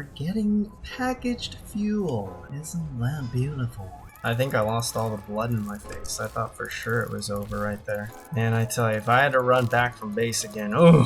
we're getting packaged fuel. Isn't that beautiful? I think I lost all the blood in my face. I thought for sure it was over right there. And I tell you, if I had to run back from base again, oh.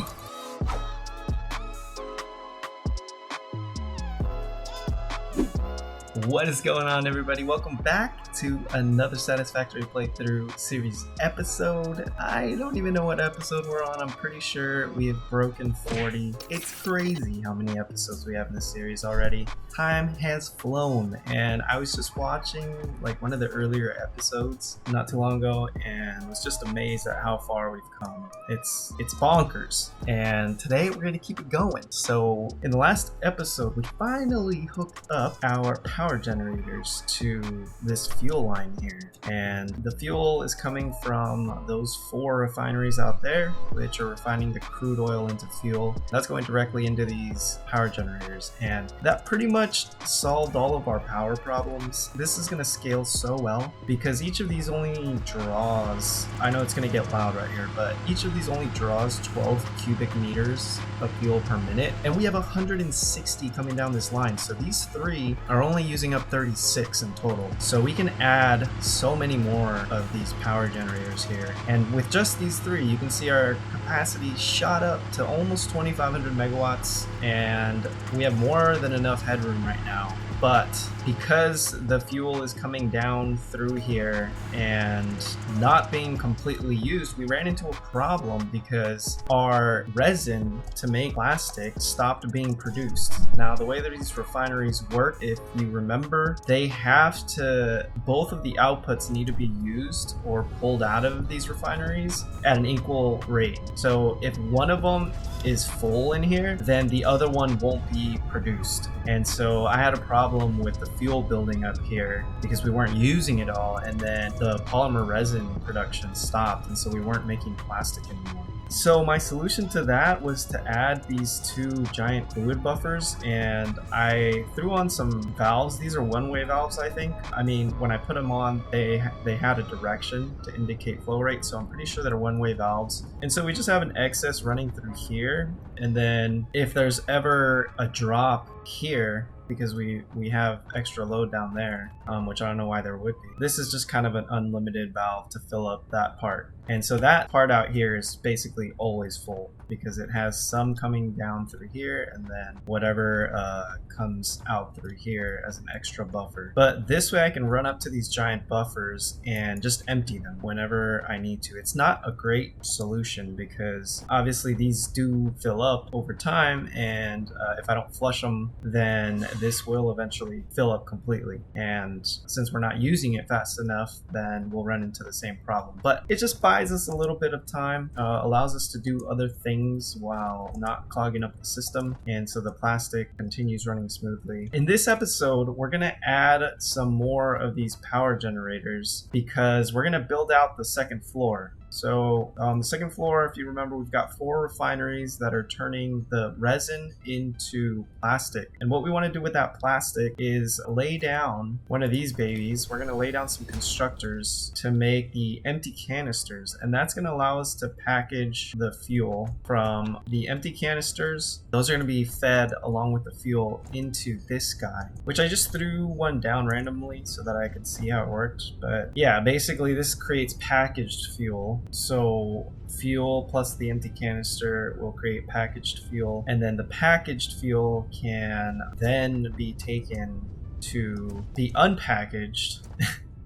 What is going on, everybody? Welcome back to another Satisfactory playthrough series episode. I don't even know what episode we're on. I'm pretty sure we have broken 40. It's crazy how many episodes we have in this series already. Time has flown, and I was just watching like one of the earlier episodes not too long ago and was just amazed at how far we've come. It's bonkers, and today we're going to keep it going. So in the last episode, we finally hooked up our power generators to this fuel line here, and the fuel is coming from those 4 refineries out there, which are refining the crude oil into fuel. That's going directly into these power generators, and that pretty much solved all of our power problems. This is going to scale so well because each of these only draws, I know it's going to get loud right here, but each of these only draws 12 cubic meters of fuel per minute, and we have 160 coming down this line. So these 3 are only using up 36 in total. So we can add so many more of these power generators here. And with just these 3, you can see our capacity shot up to almost 2,500 megawatts, and we have more than enough headroom right now. But because the fuel is coming down through here and not being completely used, we ran into a problem because our resin to make plastic stopped being produced. Now, the way that these refineries work, if you remember, they have to, both of the outputs need to be used or pulled out of these refineries at an equal rate. So if one of them is full in here, then the other one won't be produced. And so I had a problem with the fuel building up here because we weren't using it all, and then the polymer resin production stopped, and so we weren't making plastic anymore. So my solution to that was to add these 2 giant fluid buffers, and I threw on some valves. These are one-way valves, I think. I mean, when I put them on, they had a direction to indicate flow rate, so I'm pretty sure they're one-way valves. And so we just have an excess running through here, and then if there's ever a drop here, because we have extra load down there, which I don't know why there would be. This is just kind of an unlimited valve to fill up that part. And so that part out here is basically always full because it has some coming down through here and then whatever comes out through here as an extra buffer. But this way I can run up to these giant buffers and just empty them whenever I need to. It's not a great solution because obviously these do fill up over time, and if I don't flush them, then this will eventually fill up completely. And since we're not using it fast enough, then we'll run into the same problem. But it just buys us a little bit of time, allows us to do other things while not clogging up the system, and so the plastic continues running smoothly. In this episode, we're going to add some more of these power generators because we're going to build out the second floor. So on the second floor, if you remember, we've got 4 refineries that are turning the resin into plastic. And what we want to do with that plastic is lay down one of these babies. We're going to lay down some constructors to make the empty canisters. And that's going to allow us to package the fuel from the empty canisters. Those are going to be fed along with the fuel into this guy, which I just threw one down randomly so that I could see how it worked. But yeah, basically this creates packaged fuel. So fuel plus the empty canister will create packaged fuel, and then the packaged fuel can then be taken to be unpackaged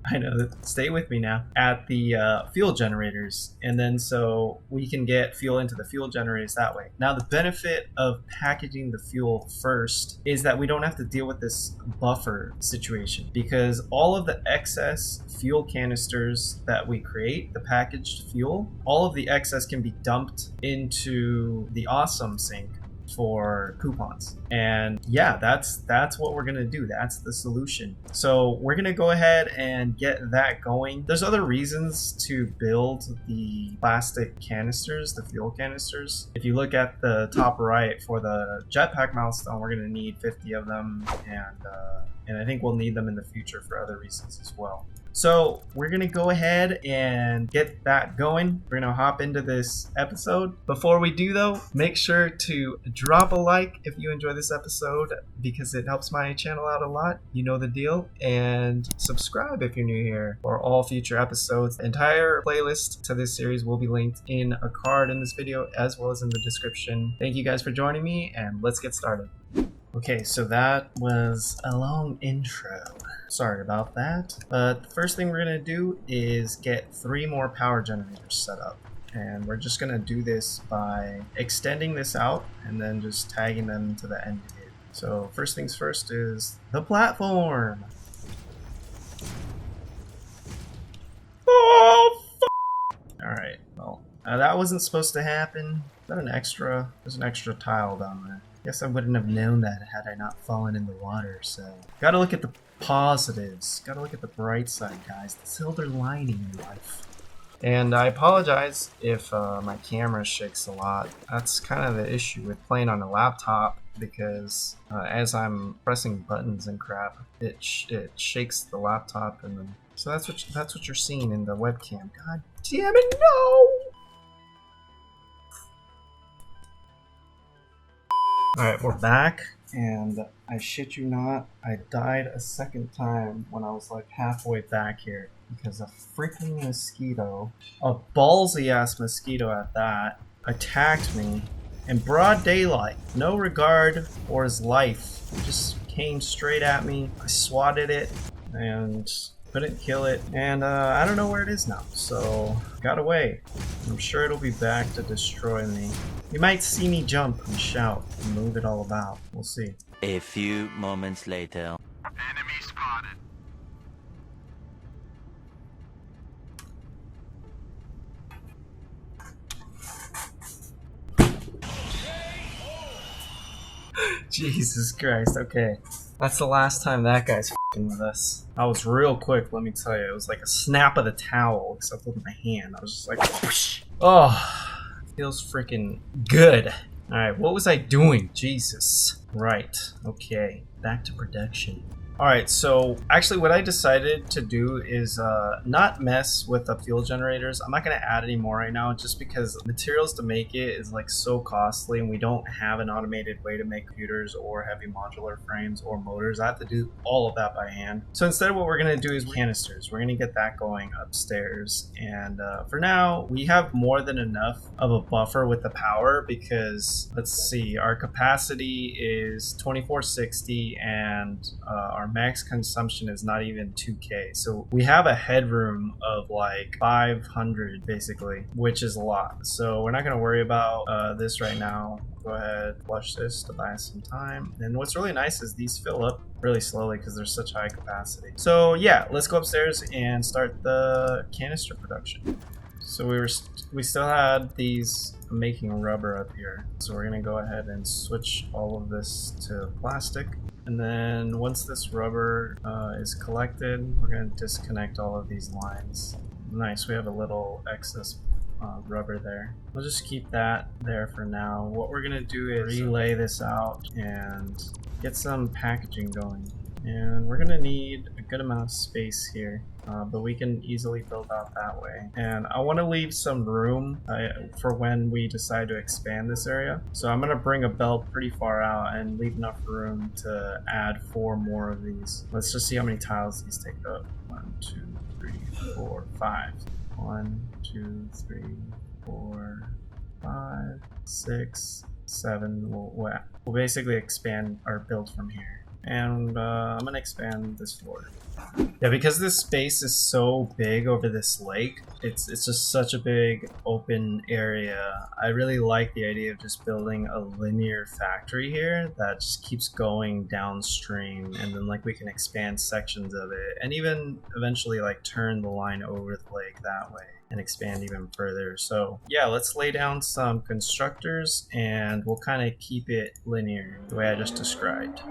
I know, stay with me now, at the fuel generators, and then so we can get fuel into the fuel generators that way. Now the benefit of packaging the fuel first is that we don't have to deal with this buffer situation, because all of the excess fuel canisters that we create, the packaged fuel, all of the excess can be dumped into the awesome sink for coupons. And yeah, that's what we're gonna do. That's the solution. So we're gonna go ahead and get that going. There's other reasons to build the plastic canisters, the fuel canisters. If you look at the top right for the jetpack milestone, we're gonna need 50 of them, and I think we'll need them in the future for other reasons as well. So we're gonna go ahead and get that going. We're gonna hop into this episode. Before we do though, make sure to drop a like if you enjoy this episode because it helps my channel out a lot. You know the deal. And subscribe if you're new here for all future episodes. The entire playlist to this series will be linked in a card in this video as well as in the description. Thank you guys for joining me and let's get started. Okay, so that was a long intro. Sorry about that. But the first thing we're gonna do is get 3 more power generators set up. And we're just gonna do this by extending this out and then just tagging them to the end here. So first things first is the platform. Oh, alright, well, that wasn't supposed to happen. Is that an extra? There's an extra tile down there. Guess I wouldn't have known that had I not fallen in the water, so... Gotta look at the positives. Gotta look at the bright side, guys. The silver lining in life. And I apologize if my camera shakes a lot. That's kind of the issue with playing on a laptop because as I'm pressing buttons and crap, it shakes the laptop and then... So that's what you're seeing in the webcam. God damn it, no! Alright, we're back, and I shit you not, I died a second time when I was like halfway back here because a freaking mosquito, a ballsy ass mosquito at that, attacked me in broad daylight. No regard for his life. It just came straight at me. I swatted it and couldn't kill it, and I don't know where it is now, so got away. I'm sure it'll be back to destroy me. You might see me jump and shout and move it all about. We'll see. A few moments later. Enemy spotted. Jesus Christ, okay. That's the last time that guy's f***ing with us. I was real quick, let me tell you. It was like a snap of the towel, except with my hand. I was just like, whoosh. Oh, feels freaking good. Alright, what was I doing? Jesus. Right, okay. Back to production. Alright, so actually what I decided to do is not mess with the fuel generators. I'm not going to add any more right now just because materials to make it is like so costly and we don't have an automated way to make computers or heavy modular frames or motors. I have to do all of that by hand. So instead what we're going to do is canisters. We're going to get that going upstairs, and for now we have more than enough of a buffer with the power because let's see, our capacity is 2460 and our max consumption is not even 2k, so we have a headroom of like 500 basically, which is a lot. So we're not going to worry about this right now. Go ahead, flush this to buy us some time. And what's really nice is these fill up really slowly because they're such high capacity. So yeah, let's go upstairs and start the canister production. So we still had these making rubber up here, so we're gonna go ahead and switch all of this to plastic. And then once this rubber is collected, we're going to disconnect all of these lines. Nice, we have a little excess rubber there. We'll just keep that there for now. What we're going to do is relay this out and get some packaging going. And we're going to need a good amount of space here, but we can easily build out that way. And I want to leave some room for when we decide to expand this area. So I'm going to bring a belt pretty far out and leave enough room to add 4 more of these. Let's just see how many tiles these take up. 1, 2, 3, 4, 5. 1, 2, 3, 4, 5, 6, 7. We'll basically expand our build from here. And I'm gonna expand this floor. Yeah, because this space is so big over this lake, it's just such a big open area. I really like the idea of just building a linear factory here that just keeps going downstream, and then like we can expand sections of it and even eventually like turn the line over the lake that way and expand even further. So yeah, let's lay down some constructors and we'll kind of keep it linear the way I just described.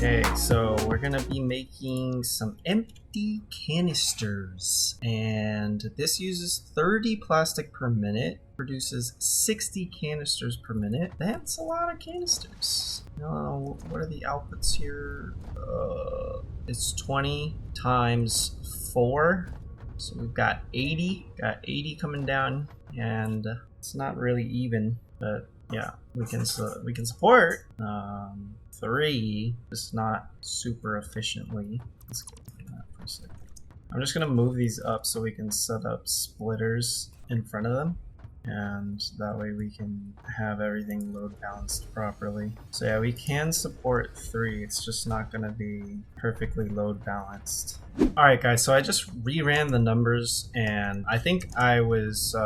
Okay, so we're gonna be making some empty canisters, and this uses 30 plastic per minute, produces 60 canisters per minute. That's a lot of canisters. What are the outputs here? It's 20 times 4, so we've got 80. Got 80 coming down, and it's not really even, but yeah, we can support 3, just not super efficiently. Let's go look at that for a second. I'm just gonna move these up so we can set up splitters in front of them, and that way we can have everything load balanced properly. So yeah, we can support 3, it's just not gonna be perfectly load balanced. Alright guys, so I just reran the numbers, and I think I was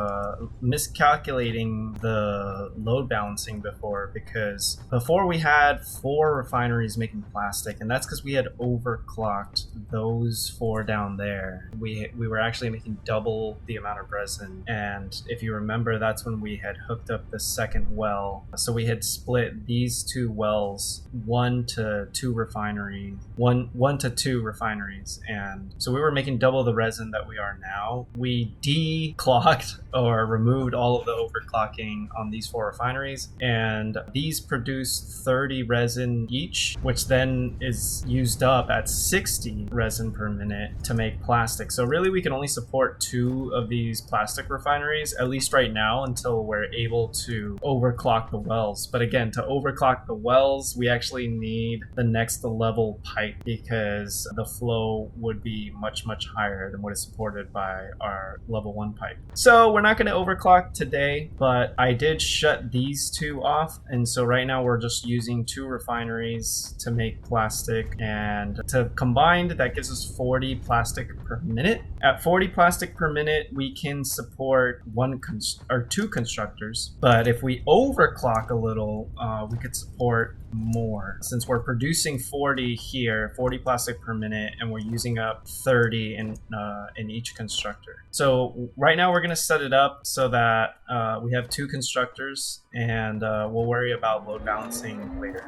miscalculating the load balancing before, because before we had 4 refineries making plastic, and that's because we had overclocked those 4 down there. We were actually making double the amount of resin, and if you remember, that's when we had hooked up the second well. So we had split these 2 wells, 1 to 2 refineries, one to 2 refineries, and so we were making double the resin that we are now. We declocked or removed all of the overclocking on these 4 refineries, and these produce 30 resin each, which then is used up at 60 resin per minute to make plastic. So really we can only support 2 of these plastic refineries, at least right now, until we're able to overclock the wells. But again, to overclock the wells, we actually need the next level pipe, because the flow would be much higher than what is supported by our level 1 pipe. So we're not going to overclock today, but I did shut these 2 off, and so right now we're just using 2 refineries to make plastic, and to combined that gives us 40 plastic per minute. At 40 plastic per minute we can support 2 constructors, but if we overclock a little, we could support more. Since we're producing 40 here, 40 plastic per minute, and we're using up 30 in each constructor. So right now we're going to set it up so that we have 2 constructors, and we'll worry about load balancing later.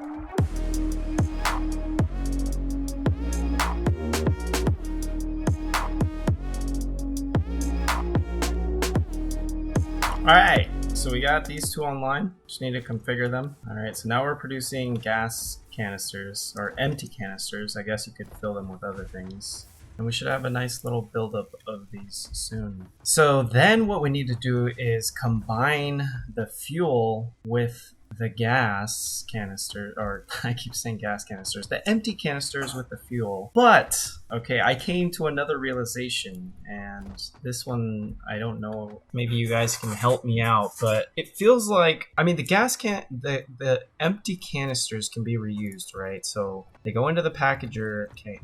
Alright, so we got these 2 online, just need to configure them. Alright, so now we're producing gas canisters, or empty canisters. I guess you could fill them with other things. And we should have a nice little buildup of these soon. So then what we need to do is combine the fuel with the gas canister, or I keep saying gas canisters, the empty canisters with the fuel. But, okay, I came to another realization, and this one, I don't know, maybe you guys can help me out, but it feels like, I mean, the empty canisters can be reused, right? So they go into the packager, okay,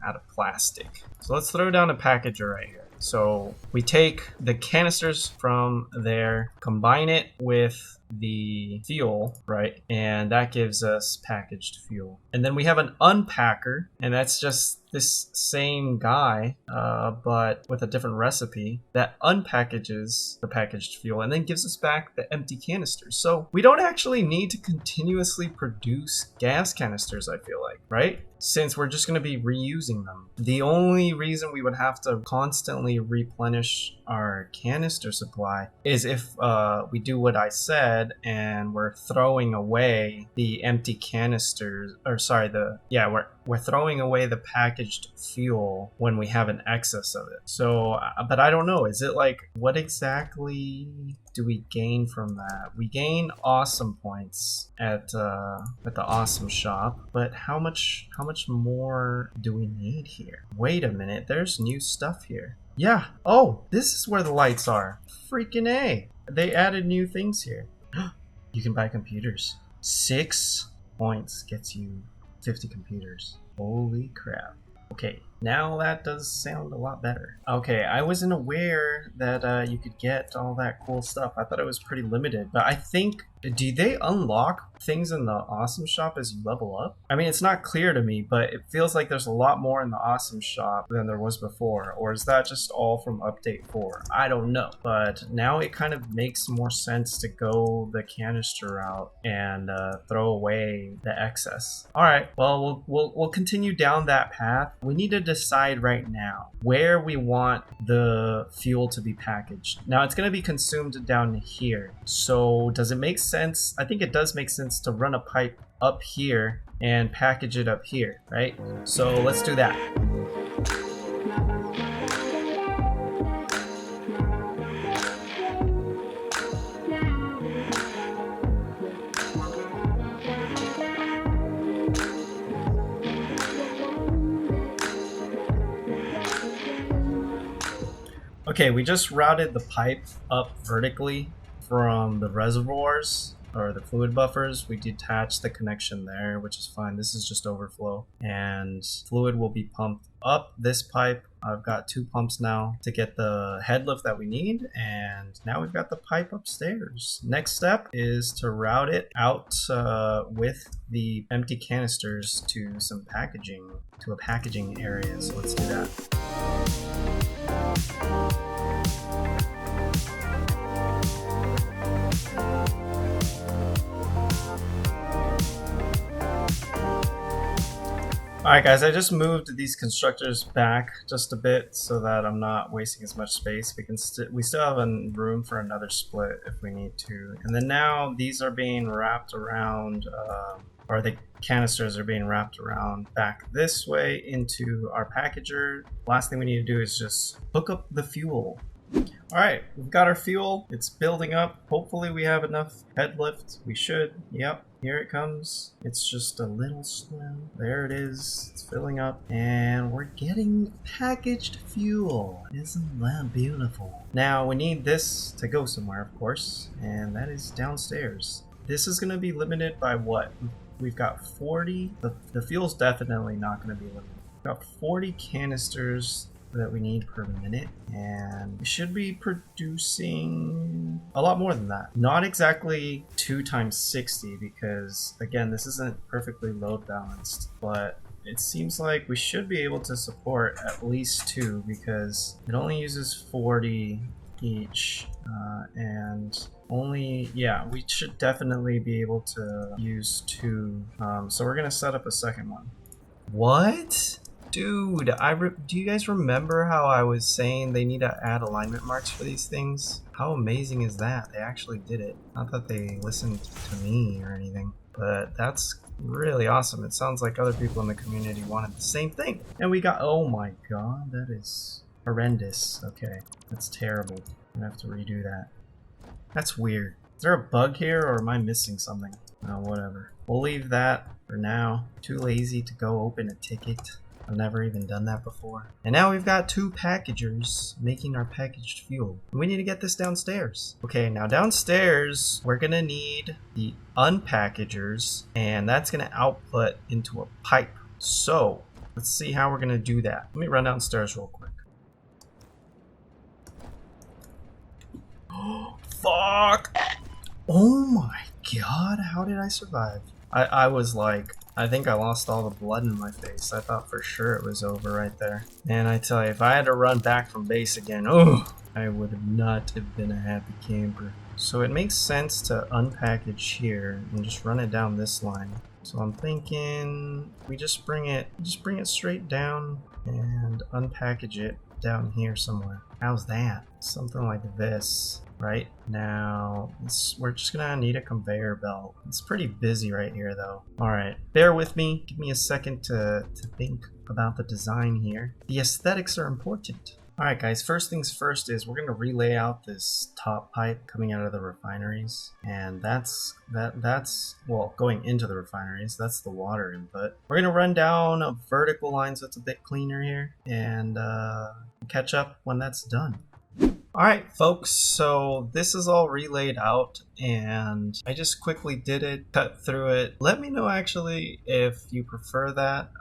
out of plastic. So let's throw down a packager right here. So we take the canisters from there, combine it with the fuel, right? And that gives us packaged fuel. And then we have an unpacker, and that's just this same guy, but with a different recipe that unpackages the packaged fuel and then gives us back the empty canisters. So we don't actually need to continuously produce gas canisters, I feel like, right? Since we're just going to be reusing them. The only reason we would have to constantly replenish our canister supply is if we do what I said and we're throwing away the empty canisters, or sorry, we're throwing away the packaged fuel when we have an excess of it. So, but I don't know, is it like, what exactly do we gain from that? We gain awesome points at the awesome shop, but how much more do we need here? Wait a minute, there's new stuff here. Yeah, oh, this is where the lights are. Freaking A. They added new things here. You can buy computers. 6 points gets you 50 computers. Holy crap. Okay, now that does sound a lot better. Okay, I wasn't aware that you could get all that cool stuff. I thought it was pretty limited, but I think Do they unlock things in the awesome shop as you level up? I mean, it's not clear to me, but it feels like there's a lot more in the awesome shop than there was before. Or is that just all from update 4? I don't know. But now it kind of makes more sense to go the canister route and throw away the excess. All right, well, we'll continue down that path. We need to decide right now where we want the fuel to be packaged. Now it's going to be consumed down here. So does it make sense? I think it does make sense to run a pipe up here and package it up here, right? So let's do that. Okay, we just routed the pipe up vertically from the reservoirs or the fluid buffers. We detached the connection there, which is fine. This is just overflow, and fluid will be pumped up this pipe. I've got 2 pumps now to get the head lift that we need, and now we've got the pipe upstairs. Next step is to route it out with the empty canisters to some packaging, to a packaging area. So let's do that. Alright guys, I just moved these constructors back just a bit so that I'm not wasting as much space. We still have room for another split if we need to. And then now these are being wrapped around, or the canisters are being wrapped around back this way into our packager. Last thing we need to do is just hook up the fuel. Alright, we've got our fuel. It's building up. Hopefully we have enough head lift. We should. Yep, here it comes. It's just a little slow. There it is. It's filling up. And we're getting packaged fuel. Isn't that beautiful? Now we need this to go somewhere, of course. And that is downstairs. This is going to be limited by what? We've got 40. The fuel's definitely not going to be limited. We've got 40 canisters that we need per minute, and we should be producing a lot more than that. Not exactly 2 times 60, because again, this isn't perfectly load balanced, but it seems like we should be able to support at least 2, because it only uses 40 each, and only, yeah, we should definitely be able to use 2. So we're gonna set up a second one. What? Dude, do you guys remember how I was saying they need to add alignment marks for these things? How amazing is that? They actually did it. Not that they listened to me or anything, but that's really awesome. It sounds like other people in the community wanted the same thing. And we got, oh my god, that is horrendous. Okay, that's terrible. I'm gonna have to redo that. That's weird. Is there a bug here or am I missing something? Oh, whatever. We'll leave that for now. Too lazy to go open a ticket. I've never even done that before. And now we've got 2 packagers making our packaged fuel. We need to get this downstairs. Okay, now downstairs, we're gonna need the unpackagers, and that's gonna output into a pipe. So, let's see how we're gonna do that. Let me run downstairs real quick. Fuck! Oh my god, how did I survive? I was like, I think I lost all the blood in my face. I thought for sure it was over right there. And I tell you, if I had to run back from base again, oh, I would not have been a happy camper. So it makes sense to unpackage here and just run it down this line. So I'm thinking we just bring it straight down and unpackage it down here somewhere. How's that? Something like this. Right now, we're just gonna need a conveyor belt. It's pretty busy right here though. Alright, bear with me. Give me a second to think about the design here. The aesthetics are important. Alright guys, first things first is we're gonna relay out this top pipe coming out of the refineries. And that's well, going into the refineries, that's the water input. We're gonna run down a vertical line so it's a bit cleaner here, and catch up when that's done. Alright folks, so this is all relayed out and I just quickly did it, cut through it. Let me know actually if you prefer that,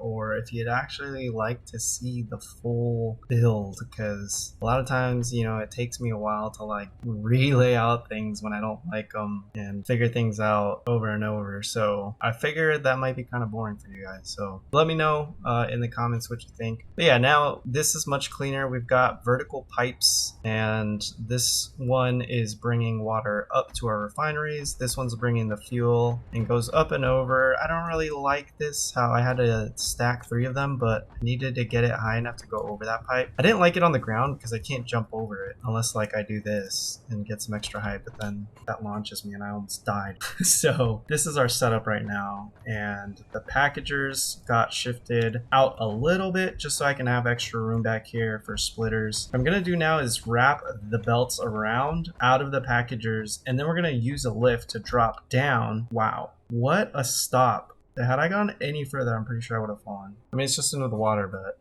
or if you'd actually like to see the full build, because a lot of times, you know, it takes me a while to like relay out things when I don't like them and figure things out over and over. So I figured that might be kind of boring for you guys. So let me know in the comments what you think. But yeah, now this is much cleaner. We've got vertical pipes, and this one is bringing water up to our refineries. This one's bringing the fuel and goes up and over. I don't really like this, how I had to stack 3 of them, but I needed to get it high enough to go over that pipe. I didn't like it on the ground because I can't jump over it unless like I do this and get some extra height, but then that launches me and I almost died. So this is our setup right now, and the packagers got shifted out a little bit just so I can have extra room back here for splitters. What I'm gonna do now is wrap the belts around out of the packagers, and then we're gonna use a lift to drop down. Wow, what a stop. Had I gone any further, I'm pretty sure I would have fallen. I mean, it's just into the water, but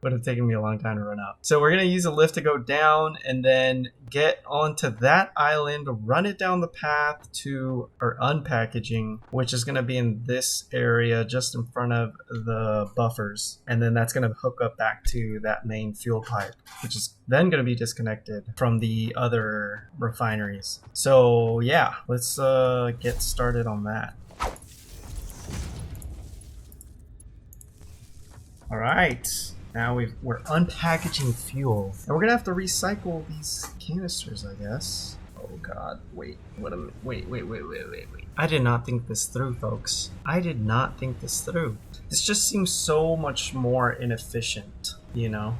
would have taken me a long time to run up. So we're gonna use a lift to go down and then get onto that island, run it down the path to our unpackaging, which is gonna be in this area just in front of the buffers. And then that's gonna hook up back to that main fuel pipe, which is then gonna be disconnected from the other refineries. So yeah, let's get started on that. All right. Now we're unpackaging fuel, and we're gonna have to recycle these canisters, I guess. Oh God! Wait! Wait! I did not think this through, folks. I did not think this through. This just seems so much more inefficient, you know.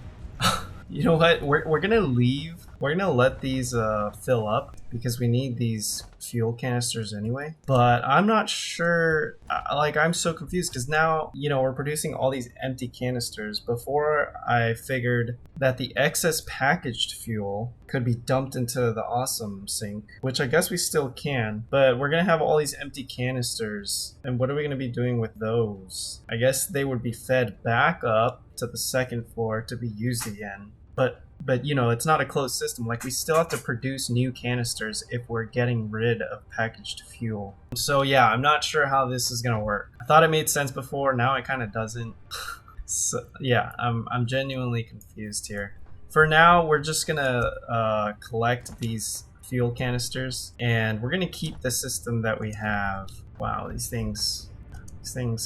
You know what? We're gonna leave. We're gonna let these fill up because we need these fuel canisters anyway. But I'm not sure. Like, I'm so confused because now, you know, we're producing all these empty canisters. Before, I figured that the excess packaged fuel could be dumped into the awesome sink, which I guess we still can. But we're gonna have all these empty canisters, and what are we gonna be doing with those? I guess they would be fed back up to the second floor to be used again. But you know, it's not a closed system. Like, we still have to produce new canisters if we're getting rid of packaged fuel. So yeah, I'm not sure how this is gonna work. I thought it made sense before, now it kind of doesn't. So yeah, I'm genuinely confused here. For now, we're just gonna collect these fuel canisters, and we're gonna keep the system that we have. Wow, these things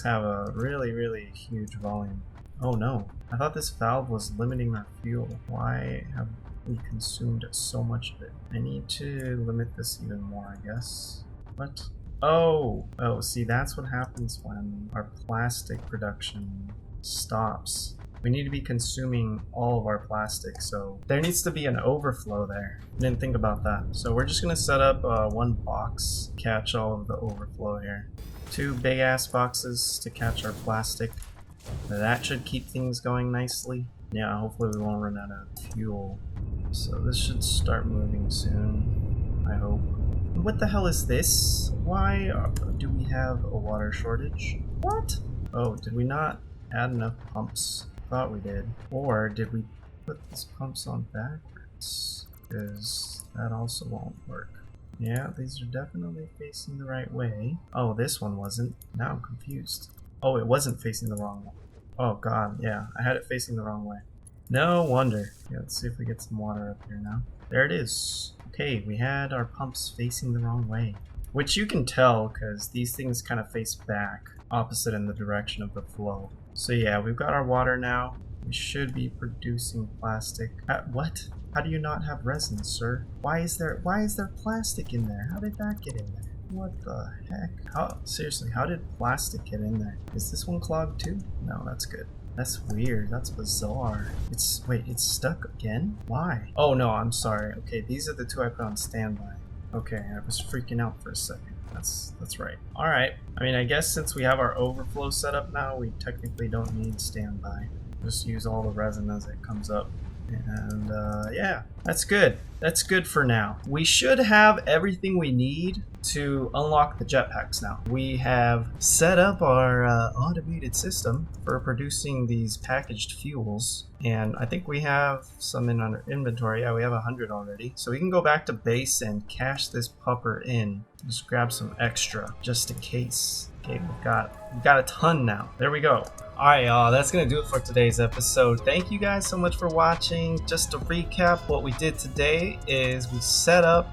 have a really huge volume. Oh no, I thought this valve was limiting our fuel. Why have we consumed so much of it? I need to limit this even more, I guess. What? Oh, see, that's what happens when our plastic production stops. We need to be consuming all of our plastic, so there needs to be an overflow there. I didn't think about that. So we're just gonna set up one box, catch all of the overflow here. 2 big ass boxes to catch our plastic. That should keep things going nicely. Yeah, hopefully we won't run out of fuel. So this should start moving soon, I hope. What the hell is this? Why do we have a water shortage? What? Oh, did we not add enough pumps? Thought we did. Or did we put these pumps on backwards? Because that also won't work. Yeah, these are definitely facing the right way. Oh, this one wasn't. Now I'm confused. Oh, it wasn't facing the wrong way. Oh God, yeah, I had it facing the wrong way. No wonder. Yeah, let's see if we get some water up here now. There it is. Okay, we had our pumps facing the wrong way. Which you can tell because these things kind of face back, opposite in the direction of the flow. So yeah, we've got our water now. We should be producing plastic. What? How do you not have resin, sir? Why is there plastic in there? How did that get in there? What the heck? Seriously, how did plastic get in there? Is this one clogged too? No, that's good. That's weird. That's bizarre. Wait, it's stuck again? Why? Oh no, I'm sorry. Okay, these are the 2 I put on standby. Okay, I was freaking out for a second. That's right. Alright. I mean, I guess since we have our overflow set up now, we technically don't need standby. Just use all the resin as it comes up. And yeah, that's good. That's good for now. We should have everything we need to unlock the jetpacks now. We have set up our automated system for producing these packaged fuels, and I think we have some in our inventory. Yeah, we have 100 already. So we can go back to base and cash this pupper in. Just grab some extra just in case. Okay, we've got a ton now. There we go. Alright y'all, that's gonna do it for today's episode. Thank you guys so much for watching. Just to recap, what we did today is we set up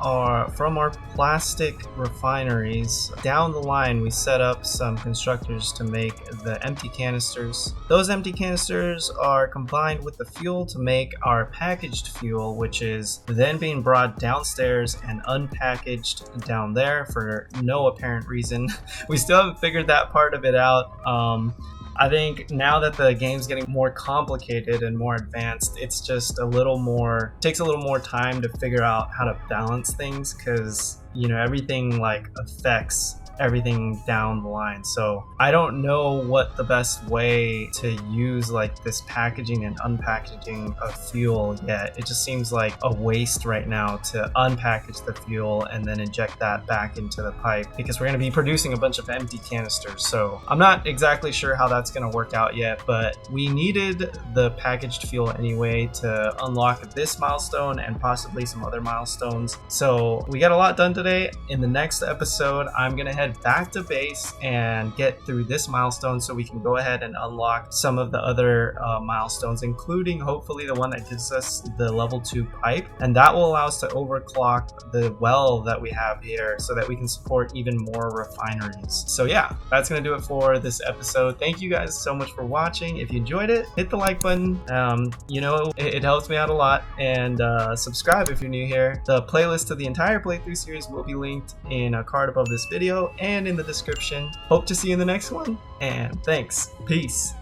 from our plastic refineries down the line, we set up some constructors to make the empty canisters. Those empty canisters are combined with the fuel to make our packaged fuel, which is then being brought downstairs and unpackaged down there for no apparent reason. We still haven't figured that part of it out. I think now that the game's getting more complicated and more advanced, it's just takes a little more time to figure out how to balance things, because everything like affects everything down the line. So I don't know what the best way to use like this packaging and unpackaging of fuel yet. It just seems like a waste right now to unpackage the fuel and then inject that back into the pipe, because we're going to be producing a bunch of empty canisters. So I'm not exactly sure how that's going to work out yet, but we needed the packaged fuel anyway to unlock this milestone and possibly some other milestones. So we got a lot done today. In the next episode, I'm going to head back to base and get through this milestone so we can go ahead and unlock some of the other milestones, including hopefully the one that gives us the level 2 pipe, and that will allow us to overclock the well that we have here so that we can support even more refineries. So yeah, that's gonna do it for this episode. Thank you guys so much for watching. If you enjoyed it, hit the like button. It helps me out a lot, and subscribe if you're new here. The playlist to the entire playthrough series will be linked in a card above this video and in the description. Hope to see you in the next one, and thanks. Peace.